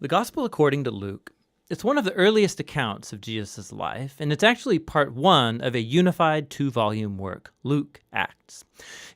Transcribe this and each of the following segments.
The Gospel according to Luke. It's one of the earliest accounts of Jesus' life, and it's actually part one of a unified two-volume work, Luke Acts.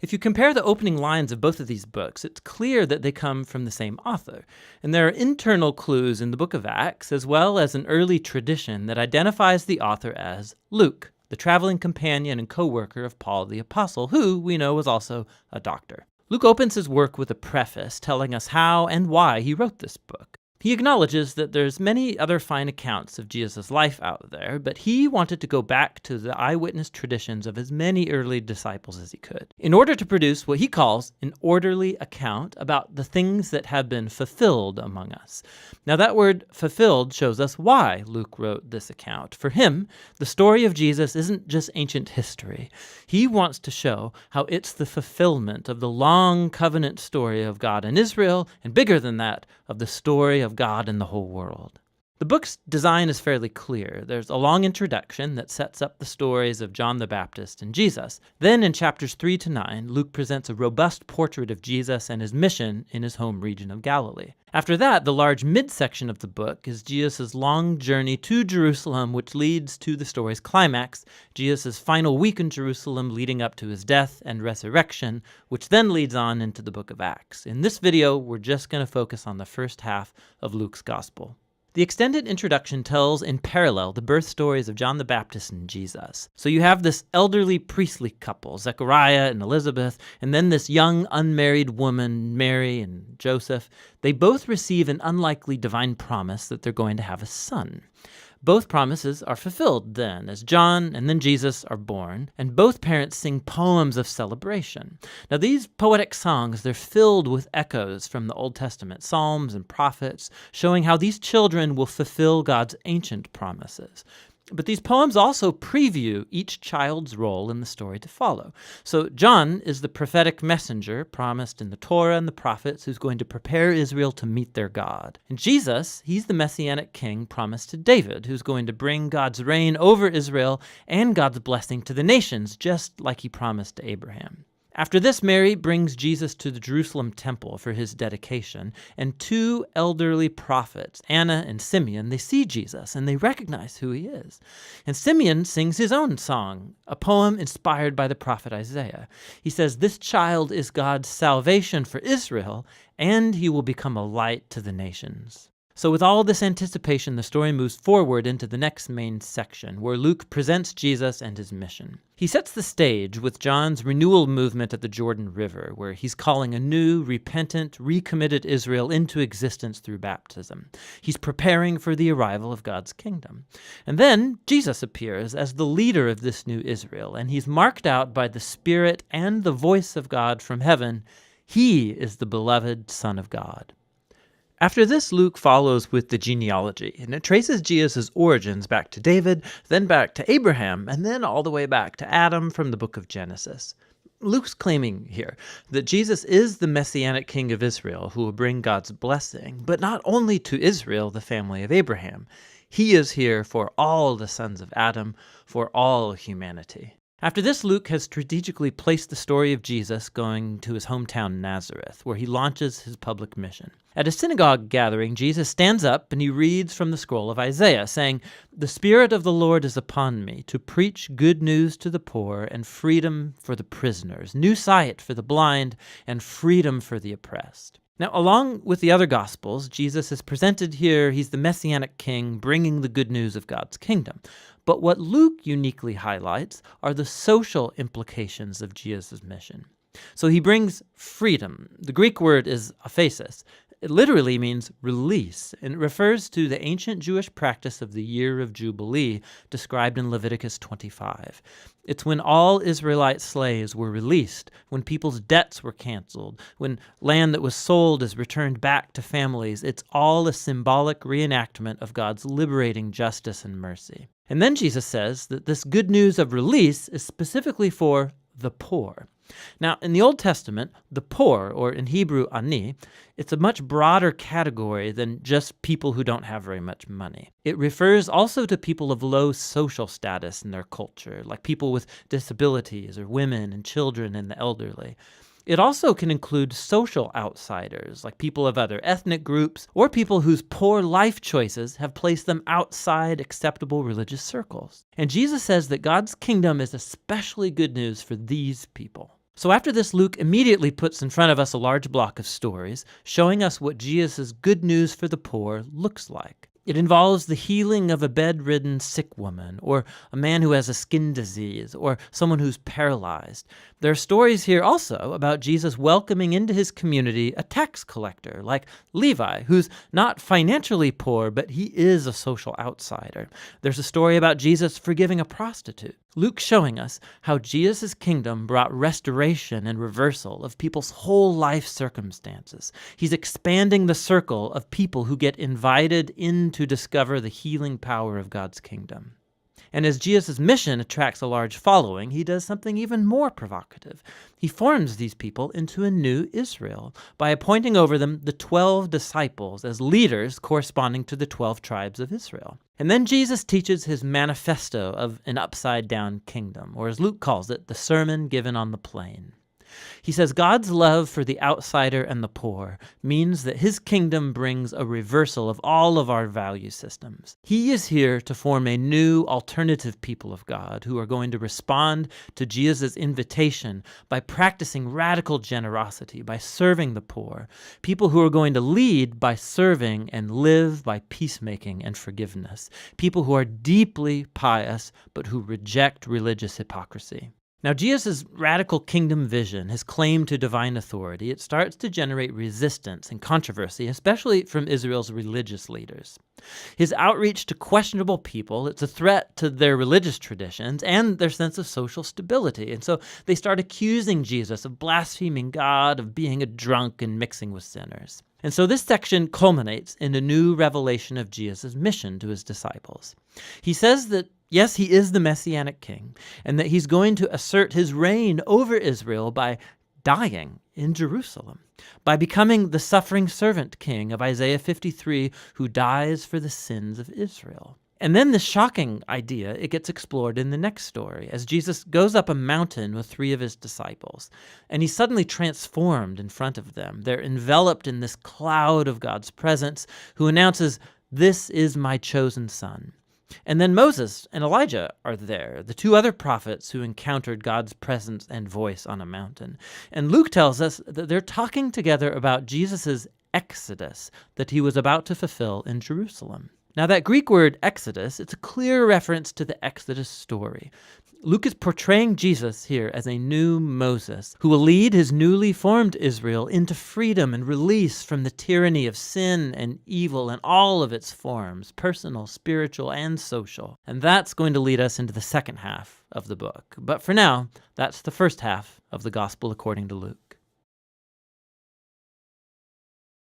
If you compare the opening lines of both of these books, it's clear that they come from the same author, and there are internal clues in the book of Acts, as well as an early tradition that identifies the author as Luke, the traveling companion and co-worker of Paul the Apostle, who we know was also a doctor. Luke opens his work with a preface telling us how and why he wrote this book. He acknowledges that there's many other fine accounts of Jesus' life out there, but he wanted to go back to the eyewitness traditions of as many early disciples as he could, in order to produce what he calls an orderly account about the things that have been fulfilled among us. Now that word fulfilled shows us why Luke wrote this account. For him, the story of Jesus isn't just ancient history. He wants to show how it's the fulfillment of the long covenant story of God and Israel, and bigger than that, of the story of God in the whole world. The book's design is fairly clear. There's a long introduction that sets up the stories of John the Baptist and Jesus. Then in chapters 3 to 9, Luke presents a robust portrait of Jesus and his mission in his home region of Galilee. After that, the large midsection of the book is Jesus' long journey to Jerusalem, which leads to the story's climax, Jesus' final week in Jerusalem leading up to his death and resurrection, which then leads on into the book of Acts. In this video, we're just going to focus on the first half of Luke's gospel. The extended introduction tells in parallel the birth stories of John the Baptist and Jesus. So you have this elderly priestly couple, Zechariah and Elizabeth, and then this young unmarried woman, Mary and Joseph. They both receive an unlikely divine promise that they're going to have a son. Both promises are fulfilled then, as John and then Jesus are born, and both parents sing poems of celebration. Now these poetic songs, they're filled with echoes from the Old Testament, psalms and prophets, showing how these children will fulfill God's ancient promises. But these poems also preview each child's role in the story to follow. So John is the prophetic messenger promised in the Torah and the prophets who's going to prepare Israel to meet their God. And Jesus, he's the messianic king promised to David, who's going to bring God's reign over Israel and God's blessing to the nations, just like he promised to Abraham. After this, Mary brings Jesus to the Jerusalem temple for his dedication, and two elderly prophets, Anna and Simeon, they see Jesus and they recognize who he is. And Simeon sings his own song, a poem inspired by the prophet Isaiah. He says, "This child is God's salvation for Israel, and he will become a light to the nations." So with all this anticipation, the story moves forward into the next main section, where Luke presents Jesus and his mission. He sets the stage with John's renewal movement at the Jordan River, where he's calling a new, repentant, recommitted Israel into existence through baptism. He's preparing for the arrival of God's kingdom. And then Jesus appears as the leader of this new Israel, and he's marked out by the Spirit and the voice of God from heaven. He is the beloved Son of God. After this, Luke follows with the genealogy, and it traces Jesus' origins back to David, then back to Abraham, and then all the way back to Adam from the book of Genesis. Luke's claiming here that Jesus is the messianic king of Israel who will bring God's blessing, but not only to Israel, the family of Abraham. He is here for all the sons of Adam, for all humanity. After this, Luke has strategically placed the story of Jesus going to his hometown Nazareth, where he launches his public mission. At a synagogue gathering, Jesus stands up and he reads from the scroll of Isaiah, saying, "The Spirit of the Lord is upon me, to preach good news to the poor and freedom for the prisoners, new sight for the blind and freedom for the oppressed." Now, along with the other Gospels, Jesus is presented here, he's the Messianic King bringing the good news of God's kingdom. But what Luke uniquely highlights are the social implications of Jesus' mission. So he brings freedom. The Greek word is aphesis. It literally means release, and it refers to the ancient Jewish practice of the year of Jubilee described in Leviticus 25. It's when all Israelite slaves were released, when people's debts were canceled, when land that was sold is returned back to families. It's all a symbolic reenactment of God's liberating justice and mercy. And then Jesus says that this good news of release is specifically for the poor. Now, in the Old Testament, the poor, or in Hebrew, ani, it's a much broader category than just people who don't have very much money. It refers also to people of low social status in their culture, like people with disabilities or women and children and the elderly. It also can include social outsiders, like people of other ethnic groups, or people whose poor life choices have placed them outside acceptable religious circles. And Jesus says that God's kingdom is especially good news for these people. So after this, Luke immediately puts in front of us a large block of stories, showing us what Jesus' good news for the poor looks like. It involves the healing of a bedridden sick woman, or a man who has a skin disease, or someone who's paralyzed. There are stories here also about Jesus welcoming into his community a tax collector like Levi, who's not financially poor, but he is a social outsider. There's a story about Jesus forgiving a prostitute. Luke's showing us how Jesus' kingdom brought restoration and reversal of people's whole life circumstances. He's expanding the circle of people who get invited in to discover the healing power of God's kingdom. And as Jesus' mission attracts a large following, he does something even more provocative. He forms these people into a new Israel by appointing over them the 12 disciples as leaders corresponding to the 12 tribes of Israel. And then Jesus teaches his manifesto of an upside-down kingdom, or as Luke calls it, the sermon given on the plain. He says God's love for the outsider and the poor means that his kingdom brings a reversal of all of our value systems. He is here to form a new alternative people of God who are going to respond to Jesus' invitation by practicing radical generosity, by serving the poor. People who are going to lead by serving and live by peacemaking and forgiveness. People who are deeply pious but who reject religious hypocrisy. Now, Jesus' radical kingdom vision, his claim to divine authority, it starts to generate resistance and controversy, especially from Israel's religious leaders. His outreach to questionable people, it's a threat to their religious traditions and their sense of social stability. And so they start accusing Jesus of blaspheming God, of being a drunk and mixing with sinners. And so this section culminates in a new revelation of Jesus' mission to his disciples. He says that yes, he is the Messianic king, and that he's going to assert his reign over Israel by dying in Jerusalem, by becoming the suffering servant king of Isaiah 53, who dies for the sins of Israel. And then this shocking idea, it gets explored in the next story, as Jesus goes up a mountain with 3 of his disciples, and he's suddenly transformed in front of them. They're enveloped in this cloud of God's presence, who announces, "This is my chosen son." And then Moses and Elijah are there, the 2 other prophets who encountered God's presence and voice on a mountain. And Luke tells us that they're talking together about Jesus' exodus that he was about to fulfill in Jerusalem. Now that Greek word exodus, it's a clear reference to the Exodus story. Luke is portraying Jesus here as a new Moses who will lead his newly formed Israel into freedom and release from the tyranny of sin and evil in all of its forms, personal, spiritual, and social. And that's going to lead us into the second half of the book. But for now, that's the first half of the Gospel according to Luke.